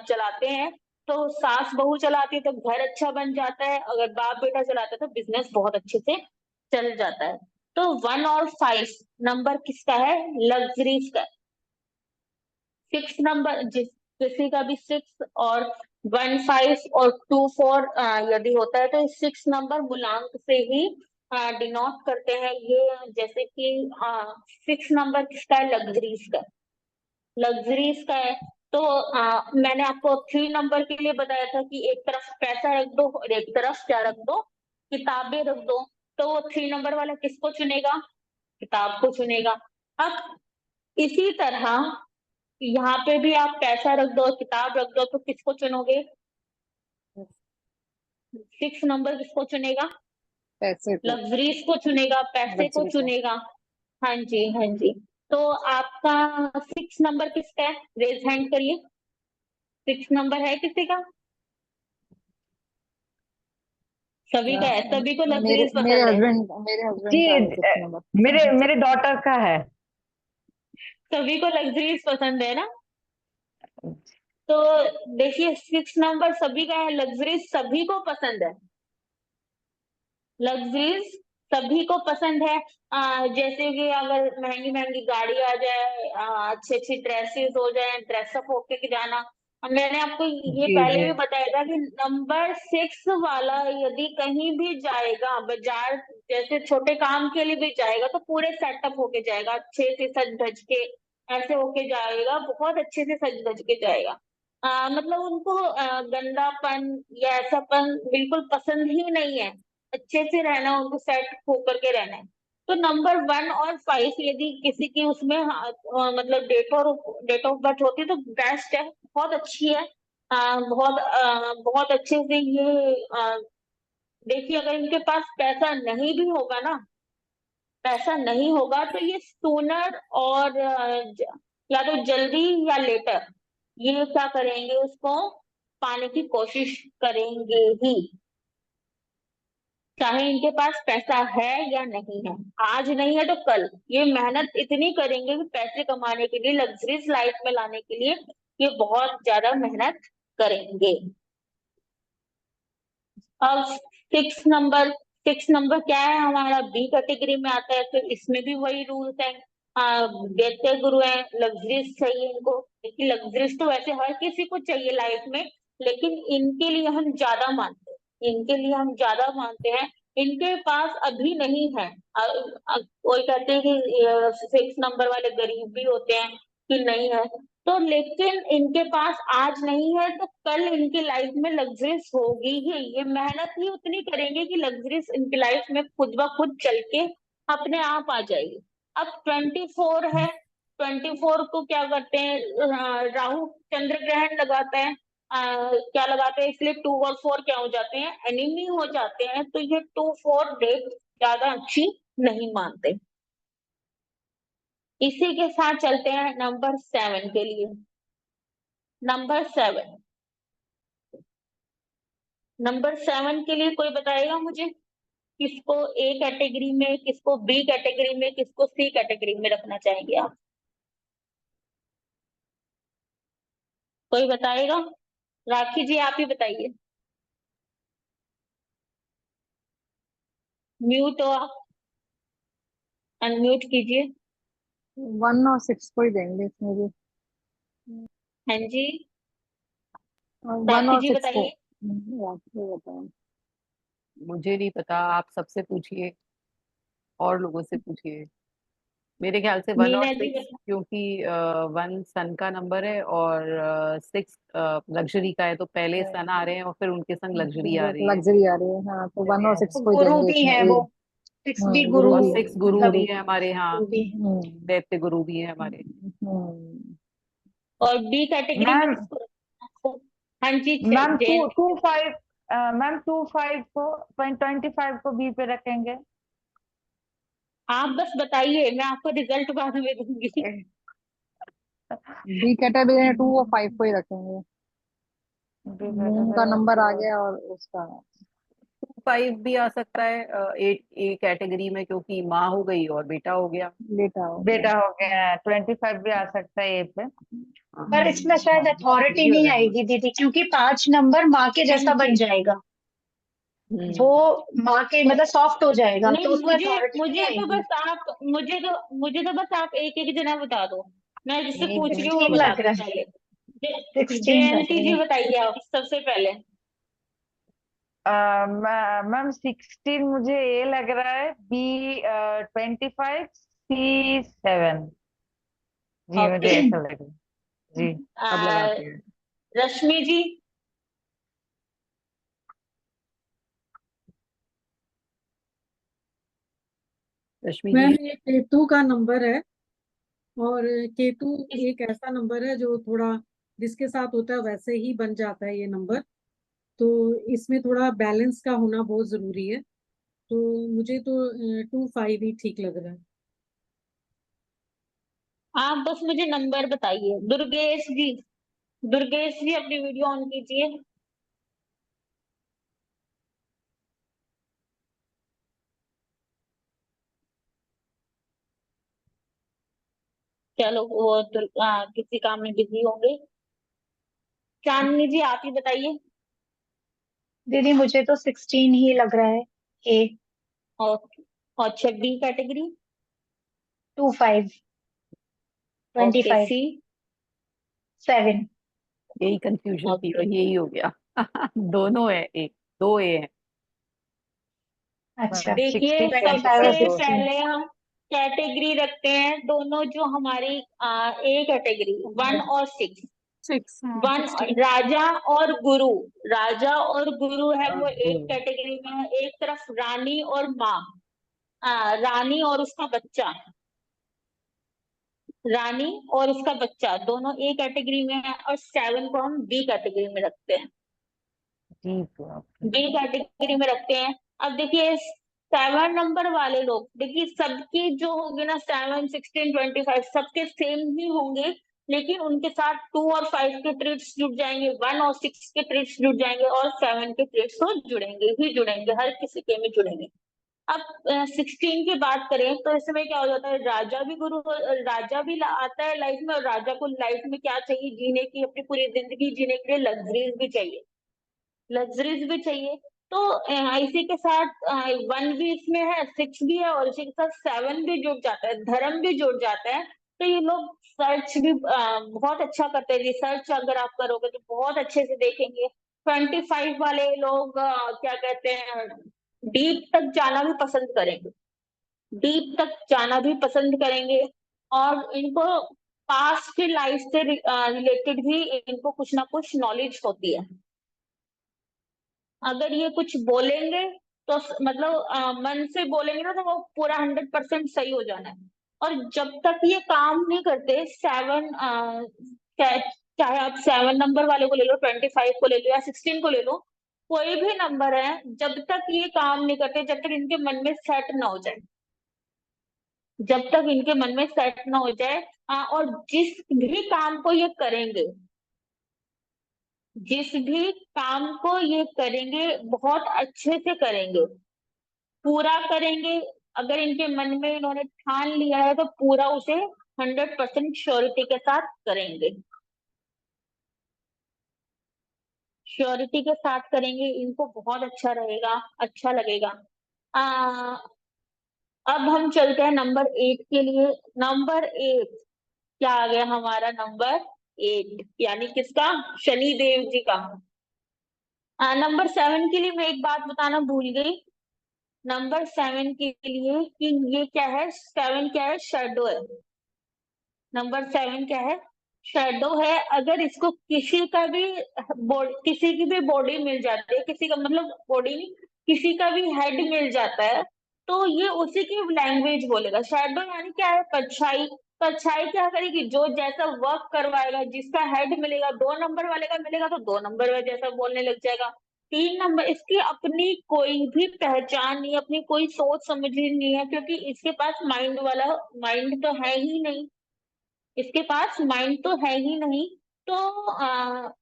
चलाते हैं तो सास बहू चलाती है तो घर अच्छा बन जाता है, अगर बाप बेटा चलाता है तो बिजनेस बहुत अच्छे से चल जाता है। तो 1 और 5 नंबर किसका है? लग्जरीज का। 6 नंबर किसी का भी 6 और 1 5 और 2 4 यदि होता है तो 6 नंबर मूलांक से ही डिनोट करते हैं ये। जैसे कि 6 नंबर किसका है? लग्जरीज का। लग्जरीज का है तो मैंने आपको 3 नंबर के लिए बताया था कि एक तरफ पैसा रख दो और एक तरफ क्या रख दो? किताबें रख दो। तो वो 3 नंबर वाला किसको चुनेगा? किताब को चुनेगा। अब इसी तरह यहाँ पे भी आप पैसा रख दो, किताब रख दो, तो किसको चुनोगे? 6 नंबर किसको चुनेगा?
पैसे को,
लग्जरीज को चुनेगा, पैसे को
लग्जरी को।
चुनेगा। हाँ जी, हाँ जी। तो आपका 6 नंबर किसका है? रेज हैंड करिए। 6 नंबर है किसी का? सभी का है, सभी को
मेरे
लग्जरीज
मेरे
पसंद है।
हस्बैंड मेरे हस्बैंड
जी,
का है 6 नंबर।
मेरे मेरे डॉटर का है।
सभी को लग्जरीज पसंद है ना? तो देखिए 6 नंबर सभी का है, लग्जरीज सभी को पसंद है। लग्जरीज सभी को पसंद है। जैसे कि अगर महंगी महंगी गाड़ी आ जाए, अच्छी अच्छी ड्रेसेस हो जाए, ड्रेसअप होके के जाना। मैंने आपको ये
जी
पहले
जी।
भी बताया था कि नंबर 6 वाला यदि कहीं भी जाएगा बाजार, जैसे छोटे काम के लिए भी जाएगा तो पूरे सेटअप होके जाएगा, अच्छे से सज धज के ऐसे होके जाएगा, बहुत अच्छे से सज धज के जाएगा। मतलब उनको गंदापन या ऐसापन बिल्कुल पसंद ही नहीं है। अच्छे से रहना, उनको सेट होकर के रहना है। तो नंबर 1 और 5 यदि किसी की उसमें मतलब डेट ऑफ बर्थ होती है तो बेस्ट है, बहुत अच्छी है। बहुत अच्छे से ये देखिए अगर इनके पास पैसा नहीं भी होगा ना, पैसा नहीं होगा तो ये सूनर और या तो जल्दी या लेटर ये क्या करेंगे, उसको पाने की कोशिश करेंगे ही, चाहे इनके पास पैसा है या नहीं है। आज नहीं है तो कल ये मेहनत इतनी करेंगे कि पैसे कमाने के लिए, लग्जरीज लाइफ में लाने के लिए ये बहुत ज्यादा मेहनत करेंगे। अब 6 नंबर क्या है? हमारा बी कैटेगरी में आता है। फिर इसमें भी वही रूल्स है। दैत्य गुरु है, लग्जरीज चाहिए इनको। लेकिन लग्जरीज तो वैसे हर किसी को चाहिए लाइफ में, लेकिन इनके लिए हम ज्यादा मानते हैं, इनके लिए हम ज्यादा मानते हैं। इनके पास अभी नहीं है। कोई कहते हैं कि 6 नंबर वाले गरीब भी होते हैं कि नहीं है, तो लेकिन इनके पास आज नहीं है तो कल इनकी लाइफ में लग्जरीज होगी ही। ये मेहनत ही उतनी करेंगे कि लग्जरीज इनकी लाइफ में खुद ब खुद चल के अपने आप आ जाएगी। अब 24 है, 24 को क्या करते हैं? राहु चंद्र ग्रहण लगाता है। क्या लगाते हैं? इसलिए 2 और 4 क्या हो जाते हैं? एनिमी हो जाते हैं। तो ये 2 4 डेट ज्यादा अच्छी नहीं मानते। इसी के साथ चलते हैं नंबर 7 के लिए। नंबर 7, नंबर 7 के लिए कोई बताएगा मुझे किसको ए कैटेगरी में, किसको बी कैटेगरी में, किसको सी कैटेगरी में रखना चाहेंगे आप? कोई बताएगा? राखी जी आप ही बताइए। म्यूट हो आप, अनम्यूट कीजिए।
1 और 6 को ही देंगे इसमें भी।
हाँ जी,
1
राखी
और
जी
6 को।
बताइए।
राखी बताएं।
मुझे नहीं पता, आप सबसे पूछिए, और लोगों से पूछिए। मेरे ख्याल से 1 और
मीना जी
6, क्योंकि 1 सन का नंबर है और 6 लग्जरी का है, तो पहले सन आ रहे हैं और फिर उनके संग लग्जरी आ रही है।
लग्जरी आ रही है, हाँ, तो 1 और 6
तो
को ही
गुरु
देंगे
भी
इसमें
है
ए।
वो, 6 भी गुरु,
और
गुरु भी है।
6 गुरु
मतलब
भी
गुरु।
है हमारे यहाँ,
गुरु भी है।
दैत्य गुरु भी है हमारे।
हम्म।
और बी कैटेगरी में
मैम
किसको रखना है? हाँ जी
मैम
जैन।
2 5 मैम 25 को 25 को बी पे रखेंगे।
आप बस बताइए, मैं आपको रिजल्ट बाद में दूंगी।
बी कैटेगरी में 2 और 5 को ही रखेंगे। मून का नंबर आ गया और उसका
5 भी आ सकता है एट ए कैटेगरी में, क्योंकि माँ हो गई और बेटा हो गया।
बेटा हो गया।
बेटा हो गया, 25 भी आ सकता है ए पे।
पर इसमें शायद अथॉरिटी
ये हो
नहीं
जाएगा।
आएगी दीदी, क्योंकि 5 नंबर माँ के जैसा बन जाएगा, वो माँ के मतलब सॉफ्ट हो जाएगा,
नहीं,
तो उसमें
मुझे
अथॉरिटी नहीं
मुझे तो
आएगी।
बस आप मुझे तो बस आप एक एक जना बता दो, मैं जिससे
नहीं,
पूछ रही हूँ वो
16
बता
लग
दो
रहा है,
पहले।
16 लग
जयंती
रहा
जी
है।
बताइए आप सबसे पहले।
मैम 16 मुझे ए लग रहा है, बी 25, सी 7। जी मुझे
ओके।
ऐसा लग रहा है। जी
अब लगाते हैं।
रश्मि जी।
रश्मि जी।
मैम ये केतु का नंबर है, और केतु एक ऐसा नंबर है जो थोड़ा जिसके साथ होता है वैसे ही बन जाता है ये नंबर, तो इसमें थोड़ा बैलेंस का होना बहुत जरूरी है, तो मुझे तो 2 5 ही ठीक लग रहा है।
आप बस मुझे नंबर बताइए। दुर्गेश जी, दुर्गेश जी अपनी वीडियो ऑन कीजिए। चलो वो किसी काम में बिजी होंगे। चांदनी जी आप ही बताइए।
दीदी मुझे तो 16 ही लग रहा है, ए।
और अच्छा, बी कैटेगरी।
25,
ओके,
25,
सी।
7।
यही कंफ्यूजन थी
ओके,
और यही हो गया। दोनों है, एक दो ए है।
अच्छा,
देखिए
16,
25 और
सबसे
25
16।
पहले हम कैटेगरी रखते हैं दोनों जो हमारी ए कैटेगरी 1 और 6।
6
वन
16।
राजा और गुरु। राजा और गुरु है वो एक
गुरु।
कैटेगरी में है। एक तरफ रानी और माँ, रानी और उसका बच्चा। रानी और उसका बच्चा दोनों ए कैटेगरी में है, और 7 को हम बी कैटेगरी में रखते हैं।
जी तो
बी कैटेगरी में रखते हैं। अब देखिए 7 नंबर वाले लोग, देखिए सबकी जो होगी ना 7, 16, 25 सबके सेम ही होंगे, लेकिन उनके साथ 2 और 5 के ट्रेड्स जुड़ जाएंगे, 1 और 6 के ट्रेड्स जुड़ जाएंगे, और 7 के ट्रेड्स तो जुड़ेंगे ही जुड़ेंगे, हर किसी के में जुड़ेंगे। अब 16 की बात करें तो इसमें क्या हो जाता है, राजा भी गुरु, राजा भी आता है लाइफ में, और राजा को लाइफ में क्या चाहिए, जीने की, अपनी पूरी जिंदगी जीने के लिए लग्जरीज भी चाहिए, लग्जरीज भी चाहिए। तो इसी के साथ 1 भी इसमें है, 6 भी है, और इसी के साथ 7 भी जुड़ जाता है, धर्म भी जुड़ जाता है। तो ये लोग सर्च भी बहुत अच्छा करते हैं। रिसर्च अगर आप करोगे तो बहुत अच्छे से देखेंगे। 25 वाले लोग क्या कहते हैं, डीप तक जाना भी पसंद करेंगे, डीप तक जाना भी पसंद करेंगे, और इनको पास्ट की लाइफ से रिलेटेड भी इनको कुछ ना कुछ नॉलेज होती है। अगर ये कुछ बोलेंगे तो मतलब मन से बोलेंगे ना, तो वो पूरा 100% सही हो जाना है। और जब तक ये काम नहीं करते, 7 चाहे आप 7 नंबर वाले को ले लो, 25 को ले लो, या 16 को ले लो, कोई भी नंबर है, जब तक ये काम नहीं करते, जब तक इनके मन में सेट ना हो जाए, जब तक इनके मन में सेट ना हो जाए, और जिस भी काम को ये करेंगे, जिस भी काम को ये करेंगे बहुत अच्छे से करेंगे, पूरा करेंगे। अगर इनके मन में इन्होंने ठान लिया है तो पूरा उसे 100% श्योरिटी के साथ करेंगे, श्योरिटी के साथ करेंगे, इनको बहुत अच्छा रहेगा, अच्छा लगेगा। आ, अब हम चलते हैं नंबर 8 के लिए। नंबर 8 क्या आ गया हमारा, नंबर 8 यानी किसका, शनि देव जी का। नंबर 7 के लिए मैं एक बात बताना भूल गई। नंबर 7 के लिए कि ये क्या है, 7 क्या है, शेडो है। नंबर 7 क्या है, शेडो है। अगर इसको किसी का भी किसी की भी बॉडी मिल जाती है, किसी का मतलब बॉडी, किसी का भी हेड मिल जाता है, तो ये उसी की लैंग्वेज बोलेगा। शेडो यानी क्या है, परछाई। परछाई क्या करेगी, जो जैसा वर्क करवाएगा, जिसका हेड मिलेगा 2 नंबर वाले का मिलेगा, तो 2 नंबर में जैसा बोलने लग जाएगा। 3 नंबर, इसकी अपनी कोई भी पहचान नहीं, अपनी कोई सोच समझ ही नहीं है, क्योंकि इसके पास माइंड तो है ही नहीं, इसके पास माइंड तो है ही नहीं। तो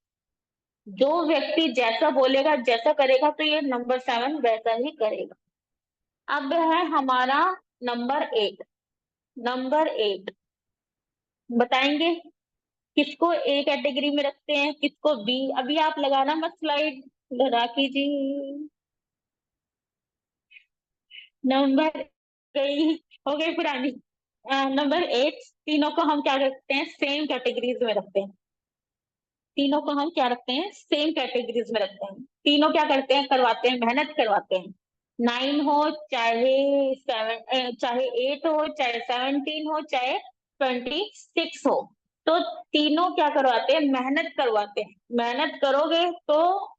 जो व्यक्ति जैसा बोलेगा, जैसा करेगा, तो ये नंबर 7 वैसा ही करेगा। अब है हमारा नंबर 8। नंबर 8 बताएंगे किसको ए कैटेगरी में रखते हैं, किसको बी। अभी आप लगाना मत स्लाइड, लगा कीजिए। नंबर गई, हो गई पुरानी। नंबर 8, तीनों को हम क्या रखते हैं, सेम कैटेगरीज में रखते हैं। तीनों को हम क्या रखते हैं, सेम कैटेगरीज में रखते हैं। तीनों क्या करते हैं, करवाते हैं, मेहनत करवाते हैं। 9 हो चाहे 7, चाहे 8 हो, चाहे 17 हो, चाहे 26 हो, तो तीनों क्या करवाते हैं, मेहनत करवाते हैं। मेहनत करोगे तो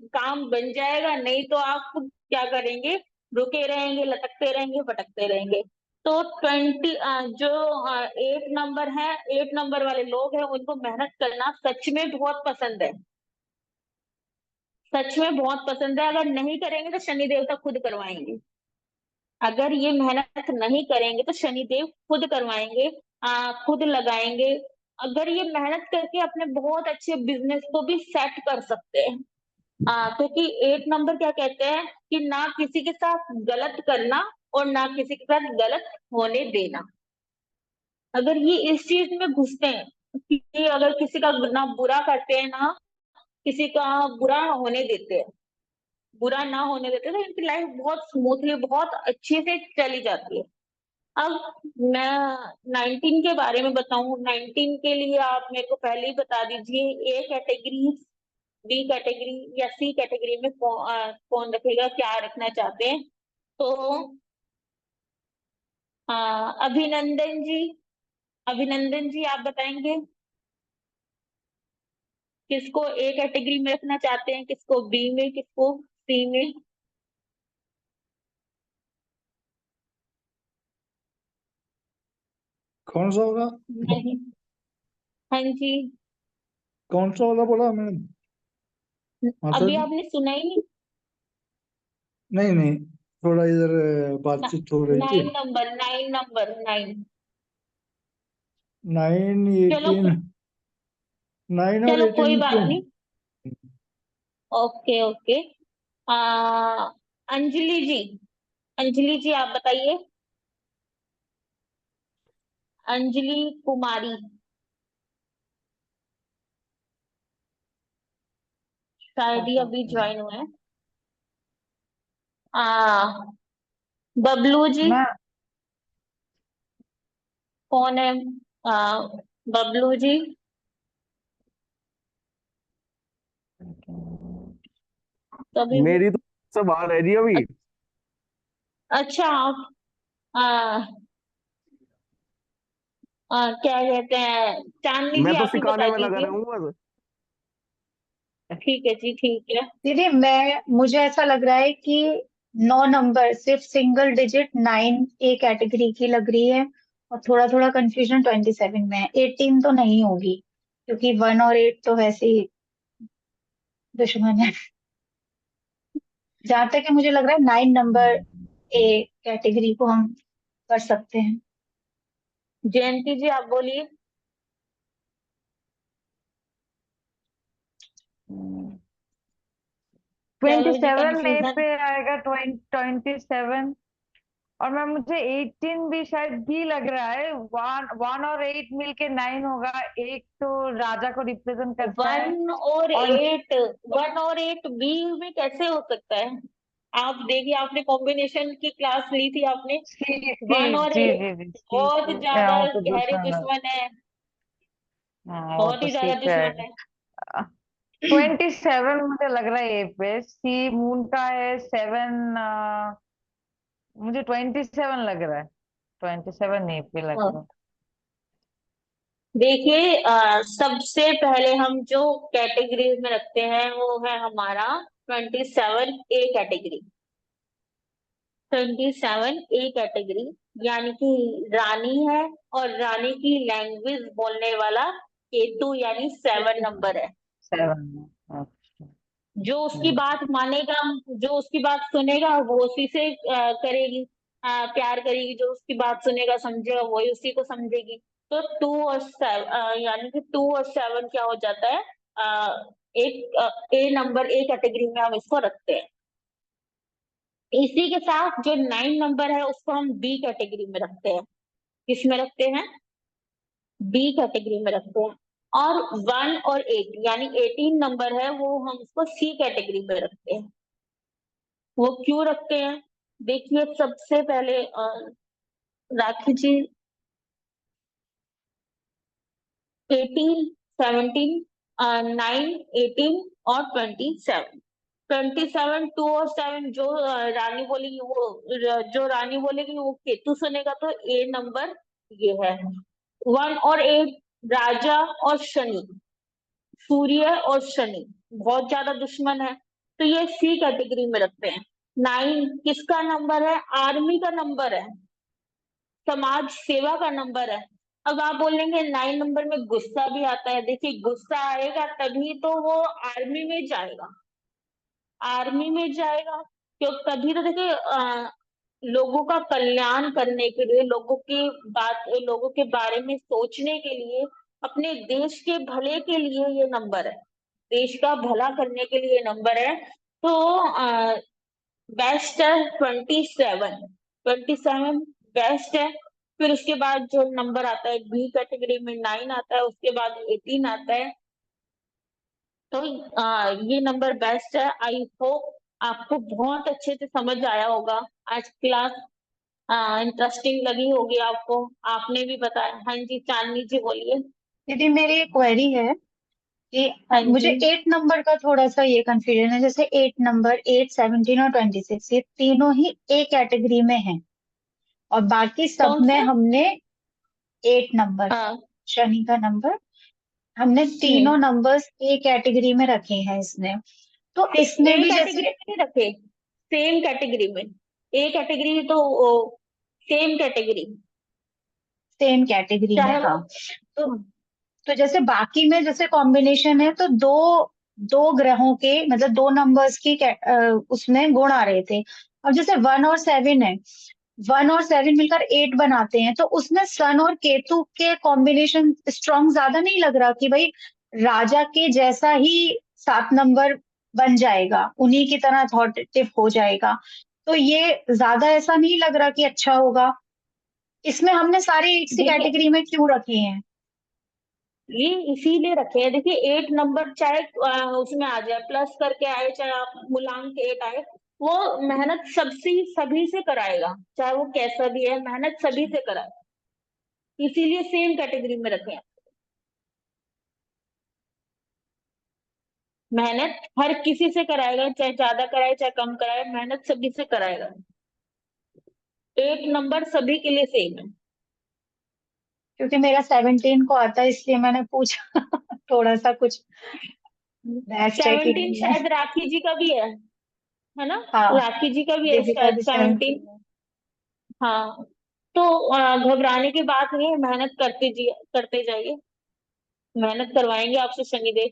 काम बन जाएगा, नहीं तो आप क्या करेंगे, रुके रहेंगे, लटकते रहेंगे, भटकते रहेंगे। तो 20 जो 8 नंबर है, 8 नंबर वाले लोग हैं, उनको मेहनत करना सच में बहुत पसंद है, सच में बहुत पसंद है। अगर नहीं करेंगे तो शनि देवता खुद करवाएंगे। अगर ये मेहनत नहीं करेंगे तो शनिदेव खुद करवाएंगे, खुद लगाएंगे। अगर ये मेहनत करके अपने बहुत अच्छे बिजनेस को भी सेट कर सकते हैं। क्योंकि 8 नंबर क्या कहते हैं कि ना किसी के साथ गलत करना और ना किसी के साथ गलत होने देना। अगर ये इस चीज में घुसते हैं कि अगर किसी का ना बुरा करते हैं, ना किसी का बुरा होने देते हैं, बुरा ना होने देते, तो इनकी लाइफ बहुत स्मूथली, बहुत अच्छे से चली जाती है। अब मैं 19 के बारे में बताऊं। 19 के लिए आप मेरे को पहले ही बता दीजिए, ए कैटेगरी, बी कैटेगरी या सी कैटेगरी में कौन रखेगा, क्या रखना चाहते हैं। तो अभिनंदन जी, अभिनंदन जी आप बताएंगे किसको ए कैटेगरी में रखना चाहते हैं, किसको बी में, किसको सी में।
कौन सा होगा,
नहीं, हाँ जी,
कौन सा वाला बोला मैडम, माता
अभी
जी?
आपने सुना ही नहीं।
नहीं नहीं, थोड़ा इधर बातचीत हो रही थी।
9 नंबर, 9 नंबर, 9।
9,
चलो
18, 9 और
चलो
18
कोई
में
बात
क्यों?
नहीं। Okay okay. आ, अंजलि जी, अंजलि जी आप बताइए। अंजलि कुमारी, शायद ही अभी ज्वाइन हुए हैं। आ, बबलू जी,
मैं
कौन है? आ, बबलू जी, कभी भी।
मेरी तो सब बाहर है जी अभी।
अच्छा आप आ, क्या कहते हैं, चांदनी जी
मैं तो
आप ही
सिखाने
बता
में लगा
दीजिए।
रहा हूँ बस।
ठीक है जी, ठीक है।
दीदी मुझे ऐसा लग रहा है कि 9 नंबर सिर्फ सिंगल डिजिट 9 ए कैटेगरी की लग रही है, और थोड़ा थोड़ा कंफ्यूजन 27 में है। 18 तो नहीं होगी, क्योंकि 1 और 8 तो वैसे ही दुश्मन है। जहां तक कि मुझे लग रहा है 9 नंबर ए कैटेगरी को हम कर सकते हैं।
जयंती जी आप बोलिए।
ट्वेंटी
चलो जी,
सेवन ए
कंफ्यूजन।
पे आएगा, 27। और मैं मुझे 18 भी शायद बी लग रहा है। 1 और 8 मिलके 9 होगा। एक तो राजा को रिप्रेजेंट करता है। और
1 और 8 बी में कैसे हो सकता है? आप देखिए, आपने कॉम्बिनेशन की क्लास ली थी आपने।
सी
वन
सी
और
जी
एट
जी जी सी
बहुत
सी
ज्यादा
वो तो
गहरे
दुश्मन है।
दुश्मन है,
हाँ वो
बहुत
तो
ही
सी
ज्यादा
पे
दुश्मन है।
आएगा। 27 मुझे लग रहा है ए पे। सी मून का है 7। मुझे 27 लग रहा है। 27 ए पे लग रहा है।
देखिए, सबसे पहले हम जो कैटेगरीज में रखते हैं वो है हमारा 27 ए कैटेगरी। 27 ए कैटेगरी यानी कि रानी है, और रानी की लैंग्वेज बोलने वाला केतु यानी 7 नंबर है।
7। अच्छा।
जो उसकी बात मानेगा, जो उसकी बात सुनेगा वो उसी से करेगी, प्यार करेगी। जो उसकी बात सुनेगा समझेगा वही उसी को समझेगी। तो 2 और 7 यानी कि 2 और 7 क्या हो जाता है, एक ए नंबर ए कैटेगरी में हम इसको रखते हैं। इसी के साथ जो 9 नंबर है उसको हम बी कैटेगरी में रखते हैं। किस में रखते हैं? बी कैटेगरी में रखते हैं। और 1 और 8 यानी 18 नंबर है वो हम उसको सी कैटेगरी में रखते हैं। वो क्यों रखते हैं? देखिए सबसे पहले राखी जी 18, 17, 9, 18 और 27। 27, 2 और 7 जो रानी बोलेगी वो केतु सुनेगा, तो ए नंबर ये है। 1 और 8 राजा और शनि, सूर्य और शनि बहुत ज्यादा दुश्मन है, तो ये सी कैटेगरी में रखते हैं। 9 किसका नंबर है? आर्मी का नंबर है, समाज सेवा का नंबर है। अब आप बोलेंगे 9 नंबर में गुस्सा भी आता है। देखिए गुस्सा आएगा तभी तो वो आर्मी में जाएगा, आर्मी में जाएगा क्यों? तभी तो देखिए लोगों का कल्याण करने के लिए, लोगों के बारे में सोचने के लिए, अपने देश के भले के लिए ये नंबर है, देश का भला करने के लिए ये नंबर है। तो बेस्ट है 27, 27 बेस्ट है। फिर उसके बाद जो नंबर आता है बी कैटेगरी में 9 आता है, उसके बाद 18 आता है। तो ये नंबर बेस्ट है। आई होप आपको बहुत अच्छे से समझ आया होगा। आज क्लास इंटरेस्टिंग लगी होगी आपको, आपने भी बताया। हाँ जी चांदनी जी बोलिए।
दीदी मेरी एक क्वेरी है कि
हाँ
मुझे
जी
8 नंबर का थोड़ा सा ये कंफ्यूजन है। जैसे 8 नंबर, 8, 17 और 26 ये तीनों ही ए कैटेगरी में हैं और बाकी सब
कौन
में
सा?
हमने 8 नंबर,
हाँ
शनि का नंबर, हमने तीनों नंबर्स ए कैटेगरी में रखे हैं इसने। तो इसने
ए
भी
कैटेगरी
जैसे
में नहीं रखे, सेम कैटेगरी में। ए कैटेगरी तो सेम कैटेगरी,
सेम कैटेगरी में,
चाहे वो
हाँ। तो तो जैसे बाकी में जैसे कॉम्बिनेशन है तो दो दो ग्रहों के मतलब दो नंबर्स की उसमें गुण आ रहे थे। अब जैसे 1 और 7 है, 1 और 7 मिलकर 8 बनाते हैं, तो उसमें सन और केतु के कॉम्बिनेशन स्ट्रॉन्ग ज्यादा नहीं लग रहा कि भाई राजा के जैसा ही 7 नंबर बन जाएगा, उन्हीं की तरह अथॉरिटेटिव हो जाएगा। तो ये ज्यादा ऐसा नहीं लग रहा कि अच्छा होगा। इसमें हमने सारे एक सी
देखिए
कैटेगरी में क्यों रखे हैं?
ये इसीलिए रखे हैं। देखिए 8 नंबर चाहे उसमें आ जाए, प्लस करके आए, चाहे आप मूलांक 8 आए, वो मेहनत सभी से कराएगा, चाहे वो कैसा भी है, मेहनत सभी से कराएगा। इसीलिए सेम कैटेगरी में रखे हैं। मेहनत हर किसी से कराएगा, चाहे ज्यादा कराए चाहे कम कराए, मेहनत सभी से कराएगा। 8 नंबर सभी के लिए सेम है।
क्योंकि मेरा 17 को आता है इसलिए मैंने पूछा थोड़ा सा कुछ बेस्ट है कि
17
नहीं है।
शायद राखी जी का भी है ना?
हाँ,
राखी जी का भी है
दीदी का
शायद
भी
17।
17 है।
हाँ तो घबराने की बात नहीं है, मेहनत करते जाइए, मेहनत करवाएंगे आपसे शनिदेव।